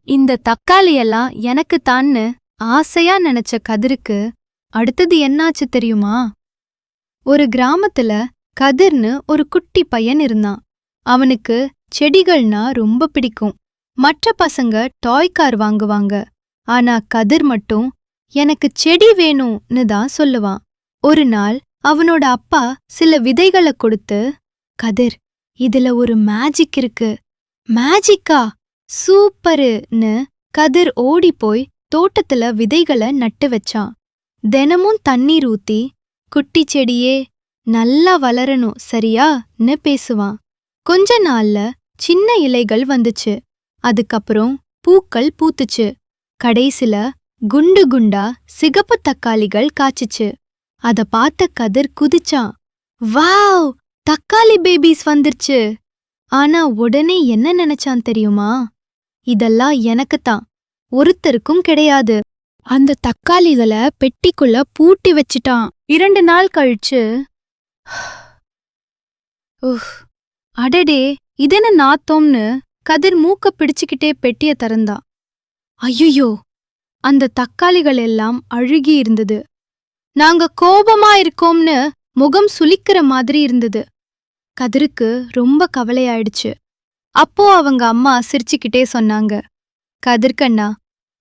இந்த தக்காளி எல்லாம் எனக்குத்தான்னு ஆசையா நினைச்ச கதிருக்கு அடுத்தது என்னாச்சு தெரியுமா? ஒரு கிராமத்துல கதிர்னு ஒரு குட்டி பையன் இருந்தான். அவனுக்கு செடிகள்னா ரொம்ப பிடிக்கும். மற்ற பசங்க டாய் கார் வாங்குவாங்க. ஆனா கதிர் மட்டும் எனக்கு செடி வேணும்னு தான் சொல்லுவான். ஒரு நாள் அவனோட அப்பா சில விதைகளை கொடுத்து, கதிர், இதுல ஒரு மேஜிக் இருக்கு. மேஜிக்கா? சூப்பருன்னு கதிர் ஓடிப்போய் தோட்டத்துல விதைகளை நட்டு வச்சான். தினமும் தண்ணீர் ஊத்தி, குட்டி செடியே நல்லா வளரணும் சரியான்னு பேசுவான். கொஞ்ச நாள்ல சின்ன இலைகள் வந்துச்சு. அதுக்கப்புறம் பூக்கள் பூத்துச்சு. கடைசில குண்டு குண்டா சிகப்பு தக்காளிகள் காய்ச்சுச்சு. அத பார்த்த கதிர் குதிச்சான். வாவ், தக்காளி பேபிஸ் வந்துருச்சு! ஆனா உடனே என்ன நினைச்சான் தெரியுமா? இதெல்லாம் எனக்குத்தான், ஒருத்தருக்கும் கிடையாது. அந்த தக்காளிகளை பெட்டிக்குள்ள பூட்டி வச்சிட்டான். 2 நாள் கழிச்சு, அடடே, இதென்ன நாத்தம்னு கதிர் மூக்க பிடிச்சுக்கிட்டே பெட்டிய திறந்தான். ஐயோ, அந்த தக்காளிகள் எல்லாம் அழுகி இருந்தது. நாங்க கோபமா இருக்கோம்னு முகம் சுளிக்கிற மாதிரி இருந்தது. கதிருக்கு ரொம்ப கவலையாயிடுச்சு. அப்போ அவங்க அம்மா சிரிச்சுக்கிட்டே சொன்னாங்க, கதிர்கண்ணா,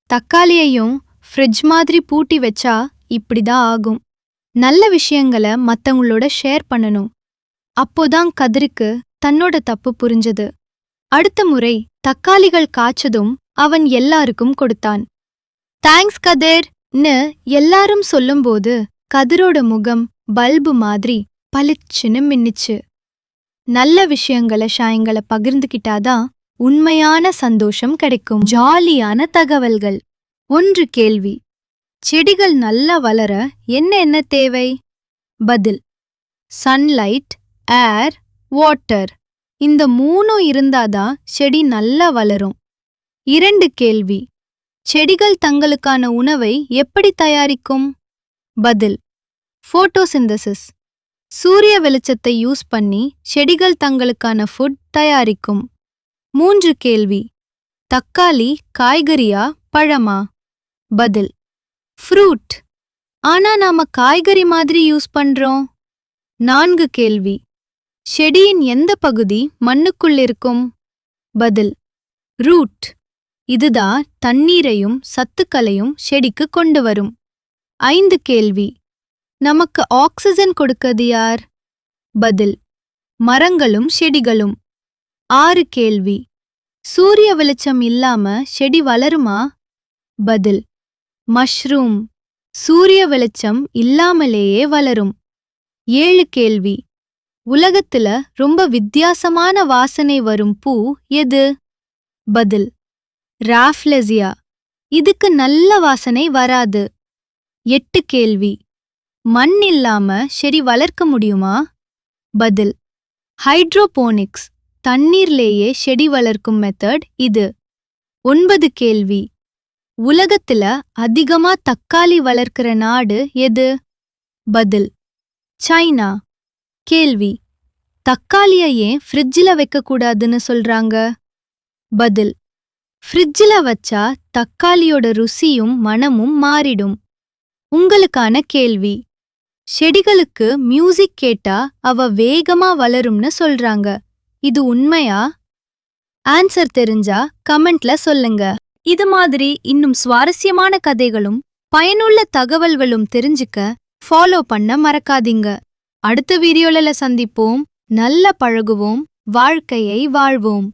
தக்காளியையும் ஃப்ரிட்ஜ் மாதிரி பூட்டி வச்சா இப்படிதான் ஆகும். நல்ல விஷயங்களை மத்தவங்களோட ஷேர் பண்ணணும். அப்போதான் கதிருக்கு தன்னோட தப்பு புரிஞ்சது. அடுத்த முறை தக்காளிகள் காய்ச்சதும் அவன் எல்லாருக்கும் கொடுத்தான். தேங்க்ஸ் கதிர்னு எல்லாரும் சொல்லும்போது கதிரோட முகம் பல்பு மாதிரி பளிச்சுன்னு மின்னுச்சு. நல்ல விஷயங்களை பகிர்ந்துகிட்டாதான் உண்மையான சந்தோஷம் கிடைக்கும். ஜாலியான தகவல்கள். 1 கேள்வி. செடிகள் நல்லா வளர என்ன தேவை? பதில்: சன்லைட், ஏர், வாட்டர். இந்த 3 இருந்தாதான் செடி நல்லா வளரும். 2 கேள்வி. செடிகள் தங்களுக்கான உணவை எப்படி தயாரிக்கும்? பதில்: ஃபோட்டோசிந்தசிஸ். சூரிய வெளிச்சத்தை யூஸ் பண்ணி செடிகள் தங்களுக்கான ஃபுட் தயாரிக்கும். 3 கேள்வி. தக்காளி காய்கறியா பழமா? பதில்: ஃப்ரூட். ஆனா நாம காய்கறி மாதிரி யூஸ் பண்றோம். 4 கேள்வி. செடியின் எந்த பகுதி மண்ணுக்குள் இருக்கும்? பதில்: ரூட். இதுதான் தண்ணீரையும் சத்துக்களையும் செடிக்கு கொண்டு வரும். 5 கேள்வி. நமக்கு ஆக்சிஜன் கொடுக்கது யார்? பதில்: மரங்களும் செடிகளும். 6 கேள்வி. சூரிய வெளிச்சம் இல்லாம செடி வளருமா? பதில்: மஷ்ரூம். சூரிய வெளிச்சம் இல்லாமலேயே வளரும். 7 கேள்வி. உலகத்துல ரொம்ப வித்தியாசமான வாசனை வரும் பூ எது? பதில்: ராஃப்லெசியா. இதுக்கு நல்ல வாசனை வராது. 8 கேள்வி. மண் இல்லாம செடி வளர்க்க முடியுமா? பதில்: ஹைட்ரோபோனிக்ஸ். தண்ணீர்லேயே செடி வளர்க்கும் மெத்தட் இது. 9 கேள்வி. உலகத்துல அதிகமா தக்காளி வளர்க்கிற நாடு எது? பதில்: சைனா. கேள்வி. தக்காளிய ஏன் ஃப்ரிட்ஜில் வைக்கக்கூடாதுன்னு சொல்றாங்க? பதில்: ஃப்ரிட்ஜில் வச்சா தக்காளியோட ருசியும் மணமும் மாறிடும். உங்களுக்கான கேள்வி. செடிகளுக்கு மியூசிக் கேட்டா அவ வேகமா வளரும்னு சொல்றாங்க. இது உண்மையா? ஆன்சர் தெரிஞ்சா கமெண்ட்ல சொல்லுங்க. இது மாதிரி இன்னும் சுவாரஸ்யமான கதைகளும் பயனுள்ள தகவல்களும் தெரிஞ்சுக்க ஃபாலோ பண்ண மறக்காதீங்க. அடுத்த வீடியோல சந்திப்போம். நல்ல பழகுவோம், வாழ்க்கையை வாழ்வோம்.